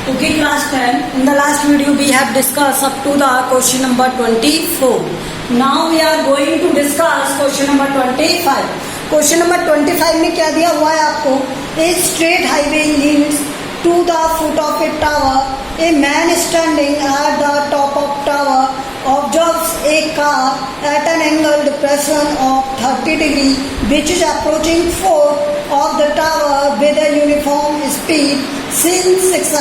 Okay, class 10. In the last video, we have discussed up to the question number 24. Now we are going to discuss question number 25. Question number 25 में क्या दिया हुआ है आपको? A straight highway leads to the foot of a tower. A man standing at the top of tower observes a car at an angle depression of 30 degree which is approaching foot of the tower with a uniform speed since 6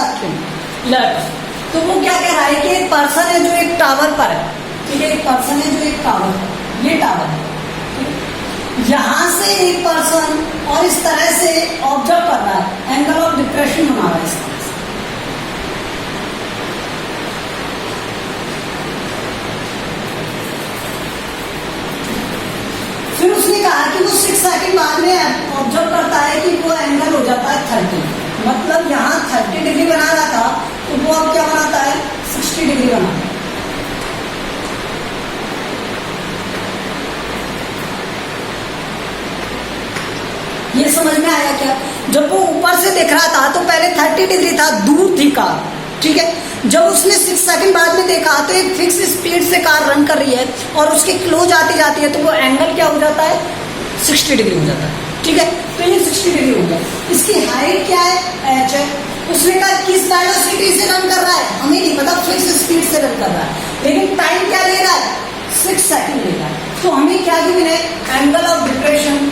left. तो वो क्या कह रहा है कि एक person है जो एक टावर पर है, ठीक है, एक पर्सन है जो एक टावर पर, ये टावर है, यहाँ से एक पर्सन और इस तरह से ऑब्जर्व कर रहा है, एंगल ऑफ डिप्रेशन बना रहा है इस तरह से। फिर उसने कहा कि वो 6 सेकंड बाद में ऑब्जर्व करता है कि वो एंगल हो जाता है 30, मतलब यहाँ 30 डिग्री बना रहा था तो वो अब क्या बनाता है 60 डिग्री बनाता है। ये समझ में आया क्या? जब वो ऊपर से देख रहा था तो पहले 30 डिग्री था, दूर थी कार, ठीक है। जब उसने 6 सेकंड बाद में देखा तो एक फिक्स स्पीड से कार रन कर रही है और उसके क्लोज आती जाती है तो वो एंगल क्या हो जाता है 60 डिग्री हो जाता है, ठीक है। तो ये 60 डिग्री हो गया। इसकी हाइट क्या है? h है। उसने कहा किस वेलोसिटी से रन कर रहा है हमें नहीं पता, फिक्स स्पीड से रन कर रहा है, लेकिन टाइम क्या ले रहा है 6 सेकंड ले रहा है। तो हमें क्या गिवन है? Angle of depression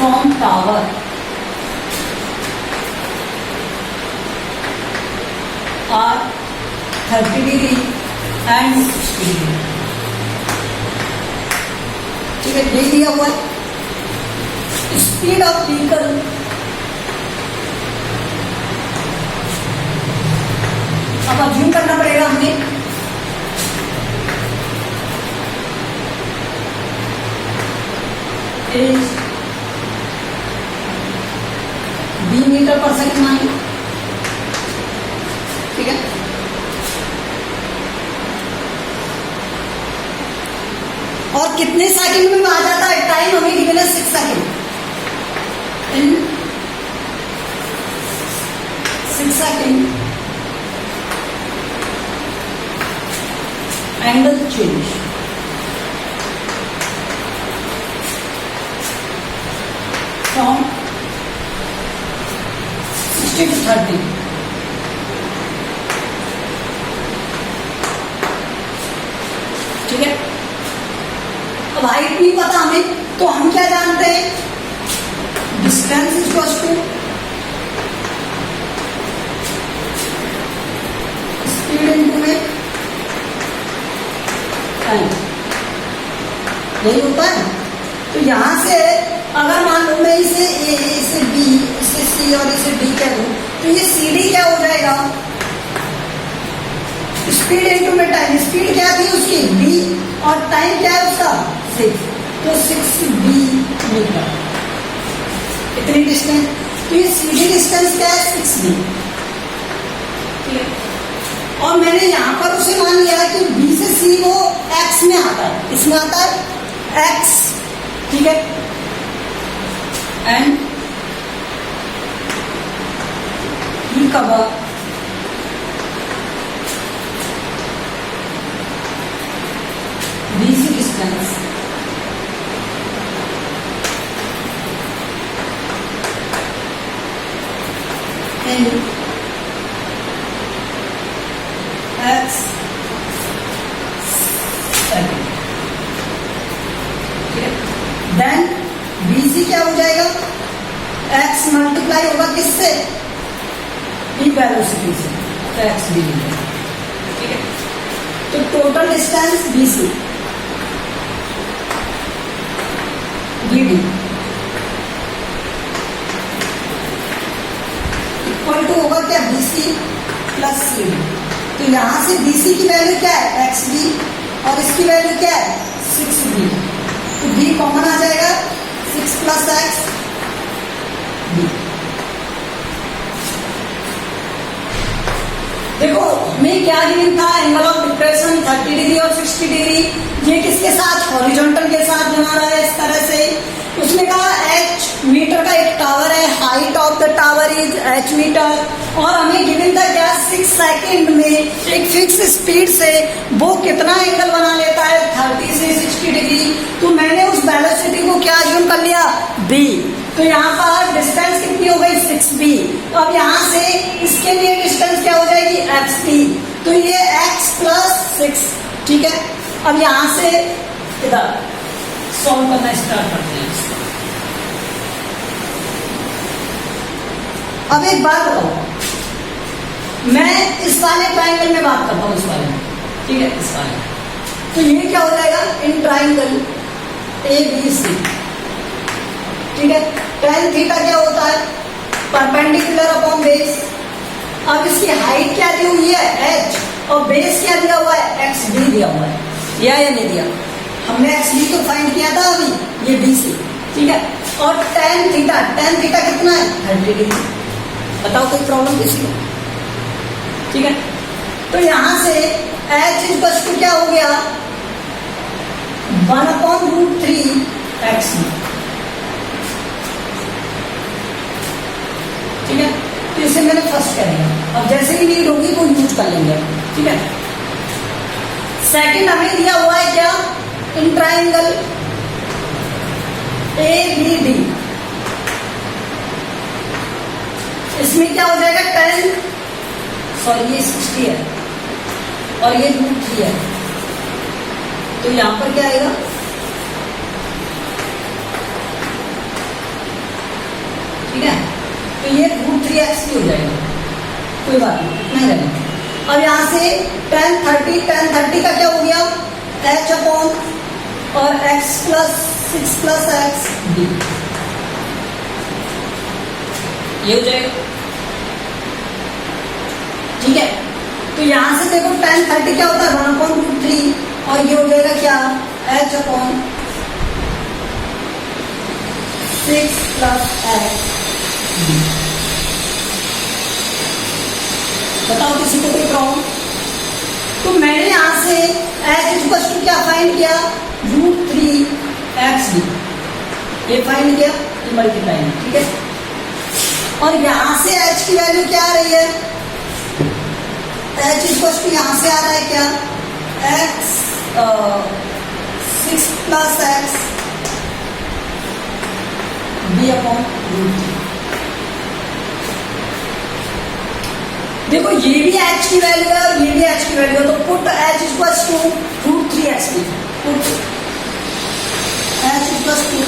from tower are 30 degree and 60 degree, ठीक है, दे दिया हुआ है। स्पीड ऑफ व्हीकल अब अज्यूम करना पड़ेगा हमें इज 20 मीटर पर सेकंड मान, ठीक है। और कितने सेकंड में आ जाता है? टाइम हमें गिवन है 6 second. In 6 second angle change from 60 to 30, ठीक है। अब हाइट नहीं पता हमें तो हम क्या जानते हैं? Distance is equal to speed into में टाइम, यही होता है। तो यहां से अगर मान लो मैं इसे ए, इसे बी, इसे सी और इसे डी कह दूं तो ये सी डी क्या हो जाएगा? स्पीड इनटू में टाइम। स्पीड क्या थी उसकी? बी, और टाइम क्या है उसका 6, तो 6 बी मीटर, इतनी डिस्टेंस। तो ये सी डी डिस्टेंस क्या है? 6 बी, ठीक है। और मैंने यहां पर उसे मान लिया कि बी से सी वो एक्स में आता है, इसमें आता है एक्स, ठीक है। And he cover BC distance in x second, ठीक है। देन BC क्या हो जाएगा? x मल्टीप्लाई होगा किससे? ई वेलोसिटी से, तो x भी मिलेगा, ठीक है। तो total distance BC BD equal to होगा क्या? BC plus CD। तो यहां से BC की वैल्यू क्या है? XB, और इसकी वैल्यू क्या है? 6B। तो B कॉमन आ जाएगा, 6 प्लस x B। देखो हमें क्या गिवन था? एंगल ऑफ डिप्रेशन 30 डिग्री और 60 डिग्री। ये किसके साथ? हॉरिजॉन्टल के साथ बना रहा है, एच मीटर, और हमें गिवन था क्या 6 सेकंड में एक फिक्स स्पीड से वो कितना एंगल बना लेता है 30 से 60 डिग्री। तो मैंने उस वेलोसिटी को क्या अज्यूम कर लिया b। तो यहाँ पर डिस्टेंस कितनी हो गई 6b। तो अब यहाँ से इसके लिए डिस्टेंस क्या हो जाएगी xd। तो ये x प्लस 6, ठीक है। अब यहाँ से इधर सॉल्व करना स्टार्ट करते हैं। अब एक बात बताओ, मैं इस वाले ट्राइंगल में बात करता हूँ, इस वाले में, ठीक है, इस वाले में। तो ये क्या हो जाएगा इन ट्राइंगल ABC, ठीक है। tan थीटा क्या होता है परपेंडिकुलर अपॉन बेस। अब इसकी हाइट क्या दी हुई है h, और बेस क्या दिया हुआ है xd दिया हुआ है, या नहीं दिया? हमने xd तो फाइंड किया था अभी, ये BC, ठीक है। और tan थीटा कितना है 30 डिग्री। बताओ कोई प्रॉब्लम किसी को, ठीक है। तो यहां से h इक्वल्स टू क्या हो गया 1/√3 x, ठीक है। तो इसे मैंने फर्स्ट कर लिया। अब जैसे ही नीड होगी वो यूज कर लेंगे, ठीक है। सेकंड हमें दिया हुआ है क्या इन ट्राइंगल ABD, इसमें क्या हो जाएगा 10, सॉरी ये 60 है और ये √3 है। तो यहां पर क्या आएगा ठीक है। तो ये √3x हो जाएगा, कोई बात नहीं रहेगा। अब यहां से tan 30 का क्या हो गया h अपॉन और x plus 6 plus x d, ये हो जाएगा, ठीक है। तो यहां से देखो tan 30 क्या होता है 1/√3, और ये हो जाएगा क्या h upon 6 plus x d। बताओ किसी को कोई प्रॉब्लम? तो मैंने यहां से h इक्वल टू क्या फाइंड किया √3xd, ये फाइंड किया, ये मल्टीप्लाई, ठीक है। और यहां से h की वैल्यू क्या आ रही है h इक्वल टू यहां से आ रहा है क्या x 6 plus x b upon √3। देखो ये भी h की वैल्यू है और ये भी h की वैल्यू है, तो put h equal to √3xd, put h equal to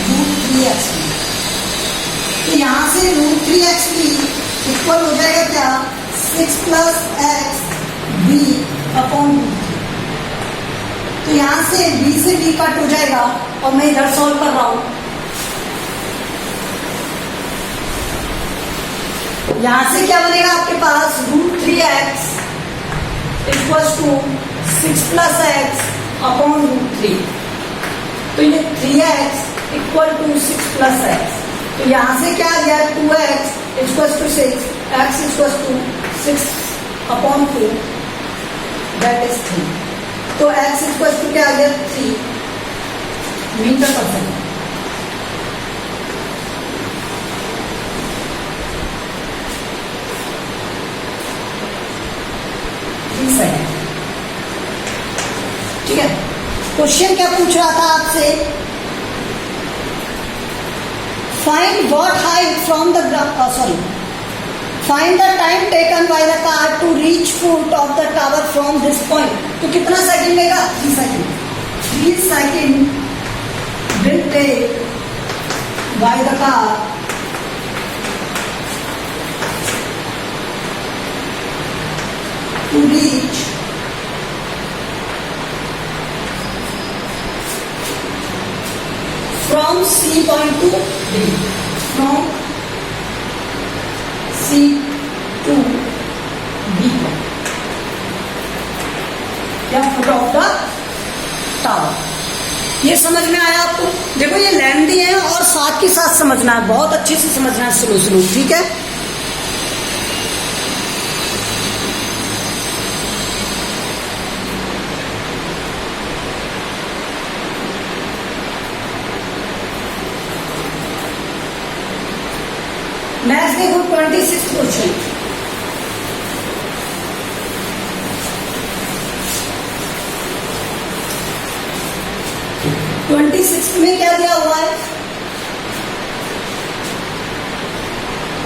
√3xd। तो यहां से √3xd इक्वल हो जाएगा क्या 6 प्लस x b अपॉन √3। तो यहां से b से b कट हो जाएगा और मैं इधर सॉल्व कर रहा हूं। यहां से क्या बनेगा आपके पास √3x equal to 6 plus x upon √3। तो ये 3x equal to 6 plus x। तो यहां से क्या आ गया 2x equal to 6, x equal to 6 upon 2 that is 3। तो x इक्वल टू क्या आ गया 3 मीटर पर सेकंड। ठीक है। क्वेश्चन क्या पूछ रहा था आपसे, find what height from the find the time taken by the car to reach foot of the tower from this point. तो कितना सेकंड लेगा 3 second. 3 second will take by the car to reach from C point to D, from C to B point, या foot of the tower. ये समझ में आया आपको? देखो ये लेंथी है और साथ के साथ समझना है, बहुत अच्छे से समझना है, स्लो स्लो, ठीक है। नेक्स्ट देखो 26 क्वेश्चन। ट्वेंटी सिक्स में क्या दिया हुआ है?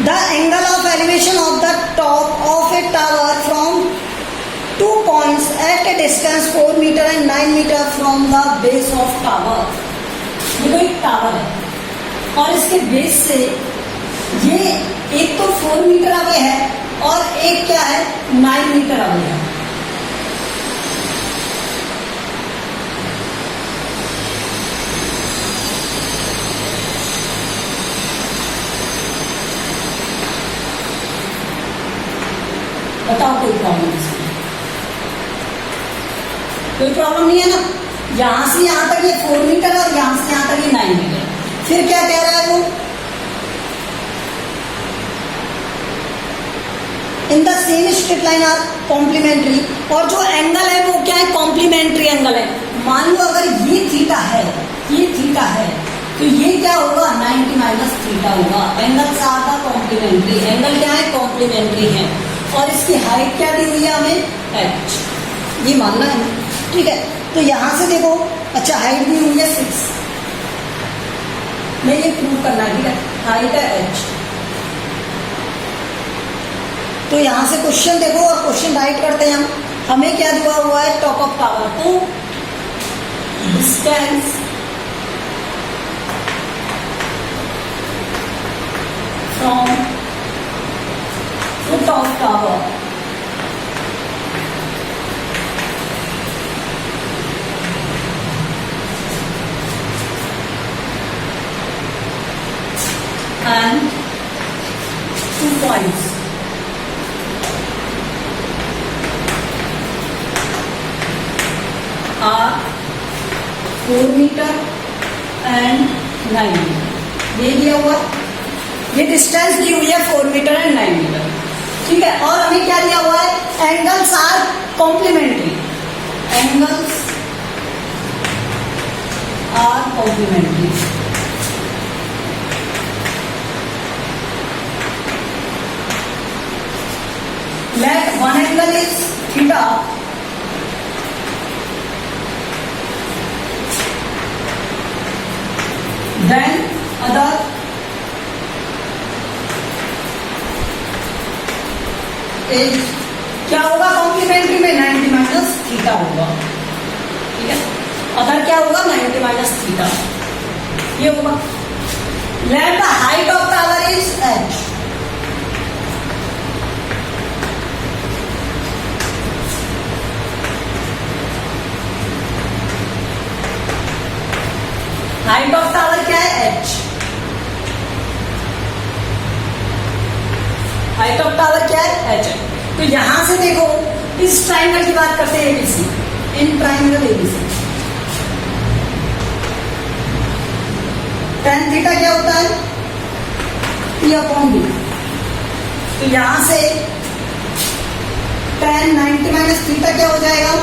The angle of elevation of the top of A tower from 2 points at a distance 4 meter and 9 meter from the base of tower। देखो एक टावर है और इसके बेस से ये एक तो 4 मीटर अवे है और एक क्या है 9 मीटर अवे है। बताओ कोई प्रॉब्लम इसमें? कोई प्रॉब्लम नहीं है ना। यहां से यहां तक ये 4 मीटर और यहां से यहां तक ये 9 मीटर। फिर क्या कह रहा है वो? In the same straight line are complementary. और जो एंगल है वो क्या है? कॉम्प्लीमेंट्री एंगल है। मान लो अगर ये थीटा है, ये थीटा है, तो ये क्या होगा? 90 माइनस थीटा होगा। एंगल से आता कॉम्प्लीमेंट्री। एंगल क्या है? कॉम्प्लीमेंट्री है। और इसकी हाइट क्या दी हुई है हमें? h। ये मानना है, ठीक है। तो यहां से देखो, अच्छा हाइट दी हुई है 6, मैं ये प्रूव करना है, ठीक है। हाइट है h। तो यहां से क्वेश्चन देखो और क्वेश्चन राइट करते हैं हम। हमें क्या दिया हुआ है? Top of tower. तो distance from foot of tower and 2 points are 4 meter and 9 meter। ये दिया हुआ, ये डिस्टेंस दी हुई है 4 मीटर एंड 9 मीटर, ठीक है। और हमें क्या दिया हुआ है? Angles are complementary. Angles are complementary. Let one angle is theta then other is क्या होगा? कॉम्प्लीमेंट्री में 90 माइनस थीटा होगा, ठीक है। अदर क्या होगा? 90 माइनस थीटा, ये होगा। Let the height of tower is h। Height of tower क्या है? h। हाइट ऑफ टावर क्या है? h। तो यहां से देखो, इस ट्राइंगल की बात करते हैं, ABC. In triangle ABC tan theta क्या होता है? P upon B। तो यहां से tan 90 माइनस थीटा क्या हो जाएगा?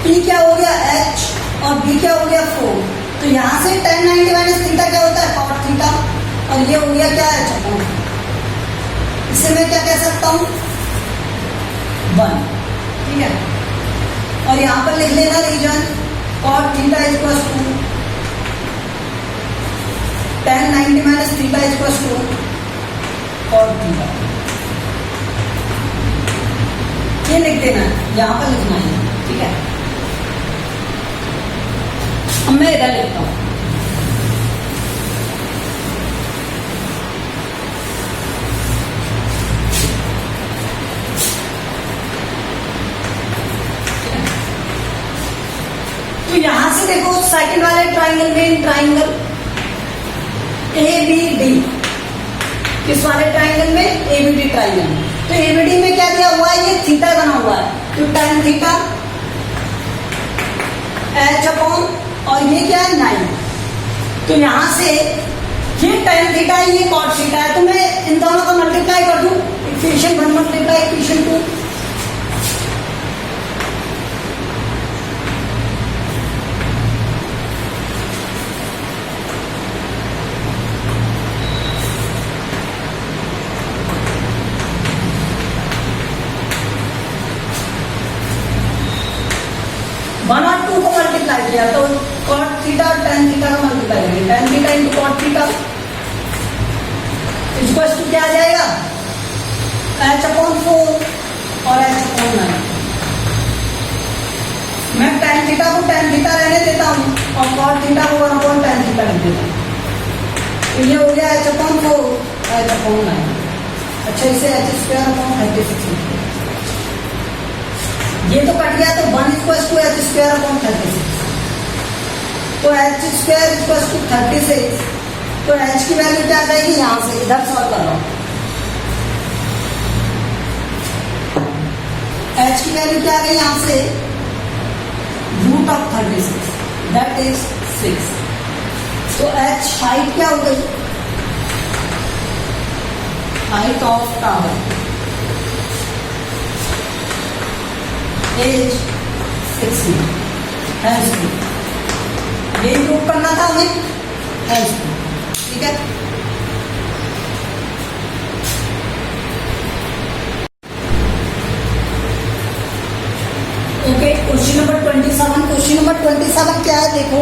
P क्या हो गया? h और B क्या हो गया? 4। तो यहां से tan 90 माइनस थीटा क्या होता है? cot theta. और ये हो गया क्या है? h। इसे मैं क्या कह सकता हूं? 1, ठीक है। और यहां पर लिख लेना reason cot theta equal to tan 90 minus theta equal to cot theta. ये लिख देना, यहां पर लिखना है, ठीक है। अब मैं इधर लिखता हूं। तो यहां से देखो, सेकंड वाले ट्राइंगल में ट्राइंगल ABD, किस वाले ट्राइंगल में? ABD triangle. तो ABD में क्या दिया हुआ है? ये थीटा बना हुआ है, तो tan थीटा h अपॉन, और ये क्या है? 9। तो यहां से ये tan थीटा है, ये cot थीटा है। तो मैं इन दोनों को मल्टीप्लाई कर दूं, इक्वेशन 1 मल्टीप्लाई इक्वेशन 2। को मल्टीप्लाई किया तो कॉट थीटा और टेन थीटा का मल्टीप्लाई करेंगे, tan theta into cot theta equals to क्या आ जाएगा, h/4 और h/9। मैं टेन थीटा को टेन थीटा रहने देता हूँ और कॉट थीटा को 1/tan थीटा लिख देता हूँ। तो ये हो गया h/4 h/9। अच्छा, इसे h²/36 ये तो कट गया, तो 1 = h²/36। तो h²=36, तो h की वैल्यू क्या आ जाएगी, यहां से इधर सॉल्व कर रहा हूं, h की वैल्यू क्या आ गई यहां से, √36 दैट इज 6। तो h हाइट क्या हो गई, height of tower as 6 metre, ये इंप्रूव करना था हमें, ठीक है। Okay, question number 27। Question number 27 क्या है, देखो,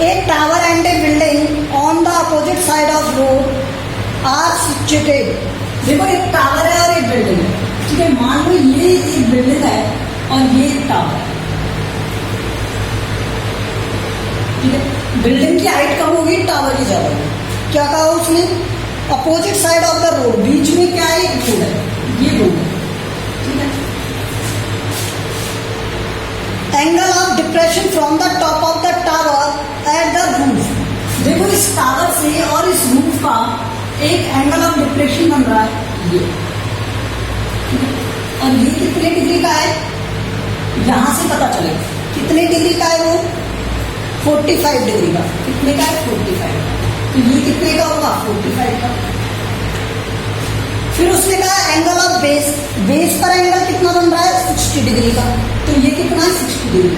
एक टावर and a building on the opposite side of road are situated. देखो, एक टावर है और एक बिल्डिंग है, ठीक है। मान लो ये एक बिल्डिंग है और ये एक टावर है, ठीक है। बिल्डिंग की हाइट कम होगी, टावर की ज्यादा होगी। क्या कहा उसने, opposite side of the road, बीच में क्या है, रोड है, ये रोड है, ठीक है। Angle of depression from the top of the tower at the roof. देखो, इस टावर से और इस रूफ का एक एंगल ऑफ डिप्रेशन बन रहा है, ये, ठीक है। और ये कितने डिग्री का है, यहां से पता चले कितने डिग्री का है, वो 45 डिग्री का। कितने का है, 45 का। तो ये कितने का होगा, 45 का। फिर उसने कहा एंगल ऑफ बेस, बेस पर एंगल कितना बन रहा है, 60 डिग्री का। तो ये कितना है, 60 डिग्री।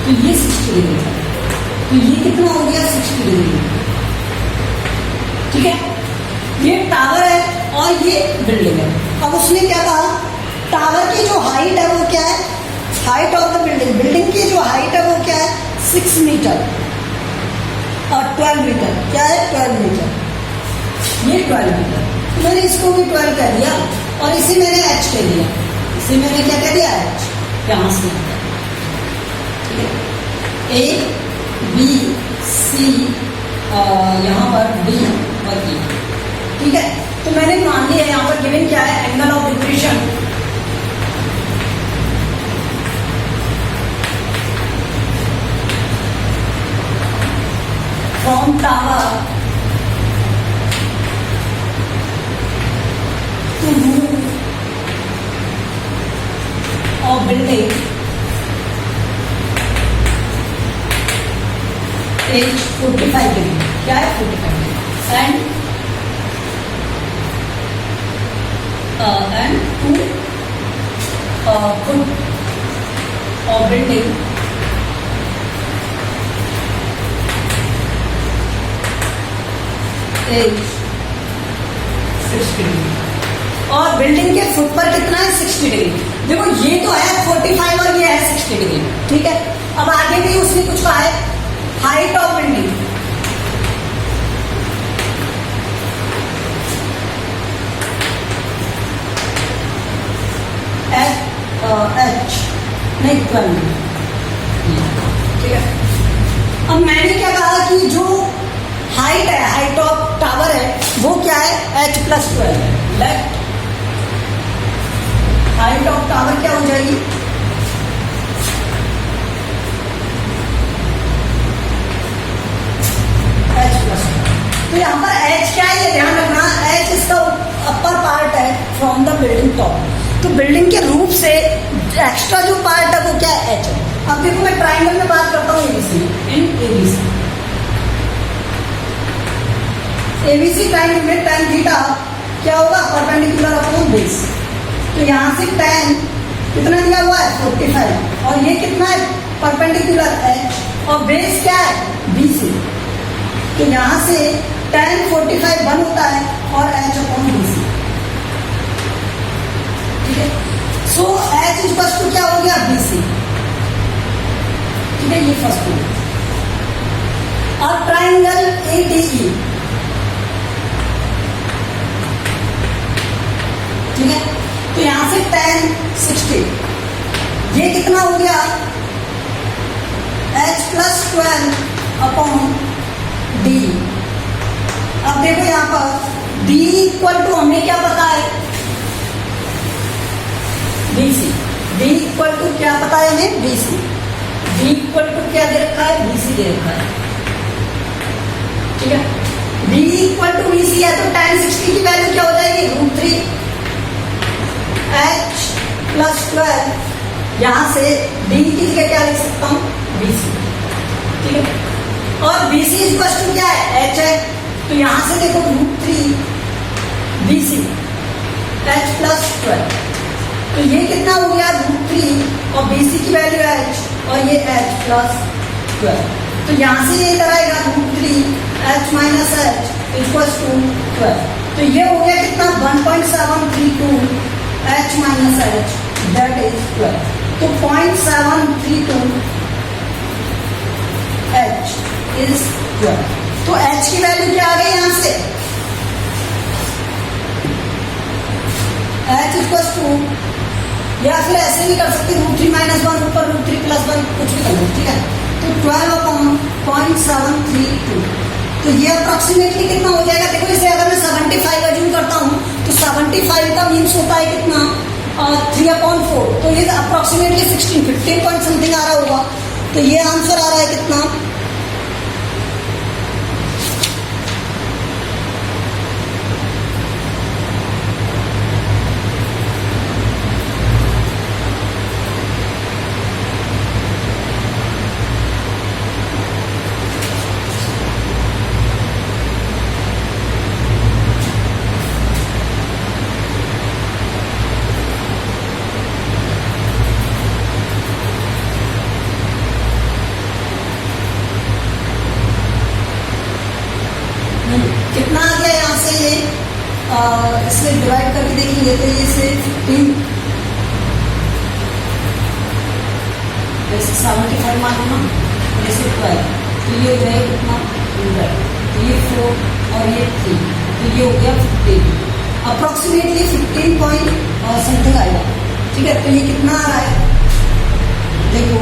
तो ये 60 डिग्री का, तो ये कितना हो गया, 60 डिग्री, ठीक है। ये टावर है और ये बिल्डिंग है। अब उसने क्या कहा, टावर की जो हाइट है वो क्या है, height of the building, building की जो हाइट है वो क्या है, 6 मीटर और 12 मीटर, क्या है, 12 मीटर, ये 12 मीटर। तो मैंने इसको भी 12 कह दिया और इसे मैंने h कह दिया, इसे मैंने क्या कह दिया, h, यहां से, ठीक है। A B C यहाँ पर D और E, ठीक है। तो मैंने मान लिया यहाँ पर गिवन क्या है, angle of depression from tower to roof of building as 45 degree, क्या है, 45 degree, and to foot of building as 60 degree. और बिल्डिंग के फुट पर कितना है, 60 डिग्री। देखो, ये तो है 45 और ये है 60 डिग्री, ठीक है। अब आगे भी उसने कुछ कहा है, हाइट ऑफ बिल्डिंग, h नहीं 12, ठीक है। अब मैंने क्या कहा कि जो हाइट है, हाइट ऑफ टावर है, वो क्या है, h+12 है। लेट हाइट ऑफ टावर क्या हो जाएगी, h+12। तो यहाँ पर h क्या है, ये ध्यान रखना, h इसका अपर पार्ट है फ्रॉम द बिल्डिंग टॉप। तो बिल्डिंग के रूफ से एक्स्ट्रा जो पार्ट है वो क्या है, h है। अब देखो, मैं ट्राइंगल में बात करता हूँ, एबीसी इन एबीसी, एबीसी ट्राइंगल में tan थीटा क्या होगा, परपेंडिकुलर अपॉन बेस। तो यहाँ से tan कितना दिया हुआ है, 45, और ये कितना है, परपेंडिकुलर h, और बेस क्या है, BC। तो यहाँ से tan 45 1 होता है और h अपॉन BC। ठीक है, सो h इक्वल टू क्या हो गया BC। ठीक है, ये फर्स्ट हो गया। अब ट्राइंगल ADE, ठीक है, तो यहां से tan 60, ये कितना हो गया h प्लस 12 अपॉन D। अब देखो यहां पर D इक्वल टू हमें क्या पता है BC। D इक्वल टू क्या पता है हमें BC। D इक्वल टू क्या दे रखा है BC दे रखा है। ठीक है, D इक्वल टू BC है तो tan 60 की वैल्यू क्या हो जाएगी √3 h प्लस 12, यहां से D की जगह क्या लिख सकता हूं BC। ठीक है, और BC इक्वल टू क्या है h है, तो यहां से देखो √3 BC h प्लस 12, तो ये कितना हो गया √3 और BC की वैल्यू h और ये h प्लस 12, तो यहां से ये इधर आएगा √3 h minus h equal to 12, तो ये हो गया कितना 1.732 h minus h that is 12, तो 0.732 h इज 12, तो h की वैल्यू क्या आ गई यहां से h इक्वल टू, या फिर ऐसे भी कर सकते √3 माइनस 1 ऊपर √3 प्लस 1 कुछ भी कर लो। ठीक है, तो 12 अपॉन 0.732, तो ये अप्रोक्सीमेटली कितना हो जाएगा। देखो इसे अगर मैं 75 अज्यूम करता हूँ तो 75 का मीन्स होता है कितना 3/4, तो ये अप्रोक्सीमेटली 15 पॉइंट समथिंग आ रहा होगा, तो ये आंसर आ रहा है कितना कितना आ गया यहाँ से ये इसमें डिवाइड करके देखेंगे तो ये से 15 जैसे 75 मान लो जैसे 12, तो ये हो जाएगा कितना 100, तो ये 4 और ये 3, तो ये हो गया 15, अप्रोक्सीमेटली 15 पॉइंट समथिंग आएगा। ठीक है, तो ये कितना आ रहा है देखो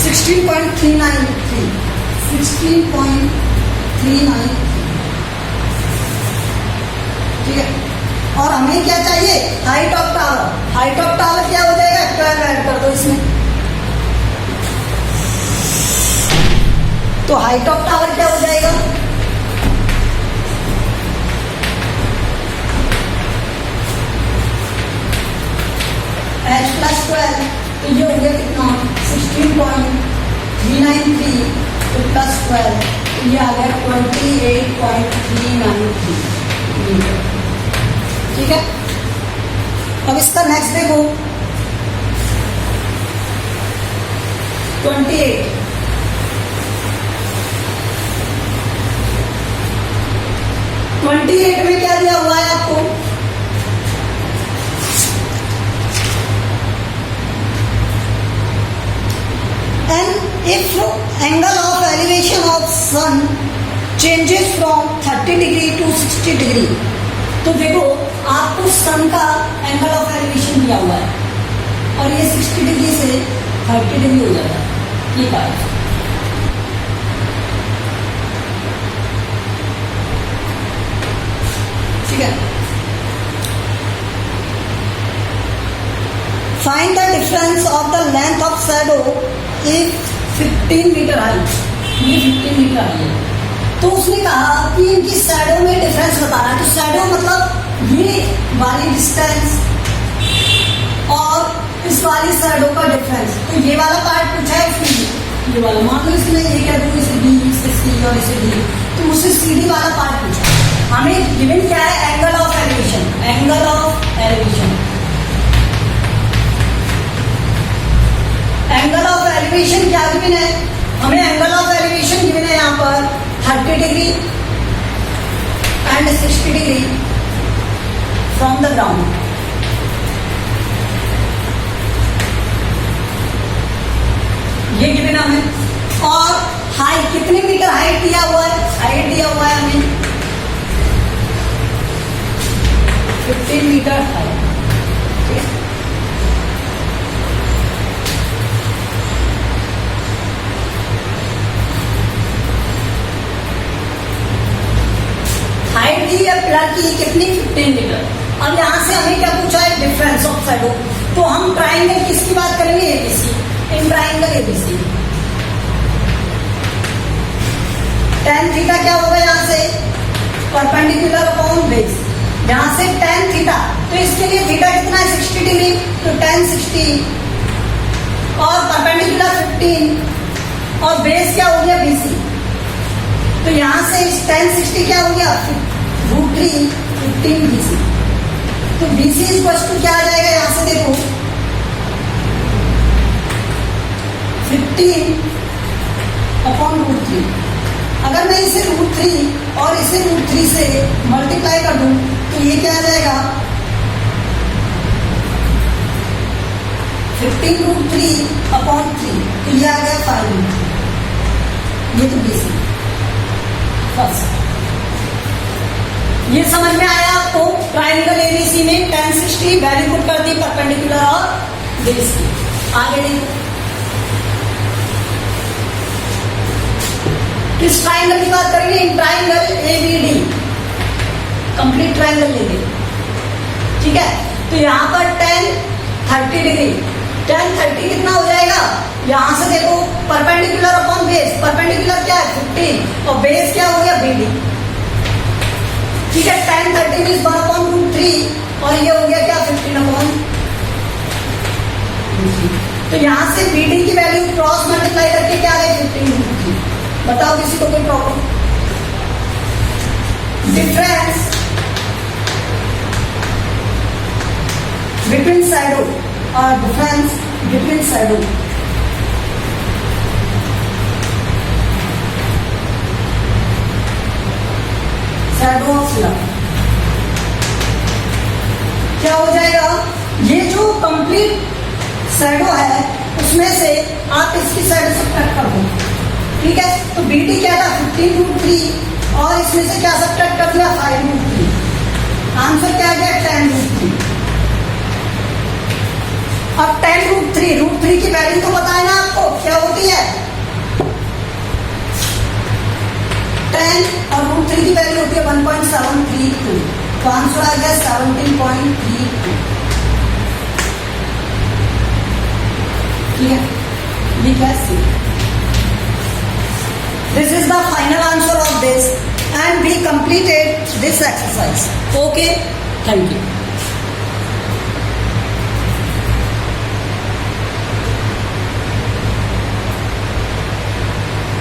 16.393, 16.393। ठीक है, और हमें क्या चाहिए height of tower. Height of tower क्या हो जाएगा 12 ऐड कर दो इसमें, तो हाइट ऑफ टावर क्या हो जाएगा h प्लस 12, तो ये हो गया कितना 16.393 प्लस 12, तो ये आ गया 28.393 मीटर। ठीक है, अब इसका नेक्स्ट देखो 28, में क्या दिया हुआ है आपको and if angle of elevation of sun changes from 30 degree to 60 degree, तो देखो आपको सन का एंगल ऑफ एलिवेशन दिया हुआ है और ये 60 डिग्री से 30 डिग्री हो जाता है। ठीक है, ठीक है, find the difference of the length of shadow if 15 metre high, ये 15 मीटर हाई है, तो उसने कहा कि इनकी शैडो में डिफरेंस बताना है। तो शैडो मतलब ये वाली डिस्टेंस और इस वाली शैडो का डिफरेंस, तो ये वाला पार्ट पूछा है उसने, ये वाला मान लो इसमें ये कह दूँ इसे बी, इसे सी और इसे डी, तो मुझसे सी डी वाला पार्ट पूछा। हमें गिवन क्या है, angle of elevation, angle of elevation, angle of elevation क्या गिवन है, हमें एंगल ऑफ एलिवेशन गिवन है यहाँ पर 30 degree and 60 degree from the ground. ये गिवन हमें, और हाइट कितने मीटर हाइट दिया हुआ है, हाइट दिया हुआ है हमें 15 मीटर हाइट। हाइट दी है पिलर की कितनी, 15 मीटर। अब यहां से हमें क्या पूछा है, डिफरेंस ऑफ शैडो। तो हम ट्राइंगल किसकी बात करेंगे, ABC, in triangle ABC. tan theta क्या होगा, यहाँ से परपेंडिकुलर अपॉन बेस, यहाँ से tan थीटा, तो इसके लिए थीटा कितना है 60 डिग्री, तो tan 60 और परपेंडिकुलर 15 और बेस क्या हो गया BC। तो यहाँ से tan 60 क्या हो गया √3 15 BC। तो BC इक्वल्स टू क्या आ जाएगा, यहाँ से देखो 15 अपॉन √3। अगर मैं इसे √3 और इसे √3 से मल्टीप्लाई कर दूं तो ये क्या आ जाएगा 15 √3 अपॉन 3, तो ये आ गया 5। ये तो BC फर्स्ट। ये समझ में आया आपको, ट्राइंगल एबीसी में tan 60 वैल्यू पुट कर दी परपेंडिकुलर और बेस की। आगे देखो किस ट्राइंगल की बात करेंगे, in triangle ABD, complete triangle लेंगे, ठीक है। तो यहाँ पर tan 30 डिग्री, tan 30 कितना हो जाएगा, यहाँ से देखो परपेंडिकुलर अपॉन बेस, परपेंडिकुलर क्या है 15 और बेस क्या हो गया BD, ठीक है। tan 30 मीन्स 1/√3 और ये हो गया क्या 15/, तो यहाँ से BD की वैल्यू क्रॉस मल्टीप्लाई करके क्या है 15√3। बताओ किसी को कोई प्रॉब्लम, डिफरेंस बिटवीन शैडो और difference between shadow, shadow of love क्या हो जाएगा, ये जो कंप्लीट शैडो है उसमें से आप इसकी शैडो सब्ट्रैक्ट कर दो, ठीक है। तो BD क्या था 15√3 और इसमें से क्या सब्ट्रैक्ट कर दिया 5√3, आंसर क्या गया tan√3। अब tan√3 की वैल्यू तो बताए ना आपको क्या होती है, tan और √3 की वैल्यू होती है 1.732, तो आंसर आ गया 17.32, ठीक है। ये क्या सी। This is the final answer of this and we completed this exercise. Okay, thank you.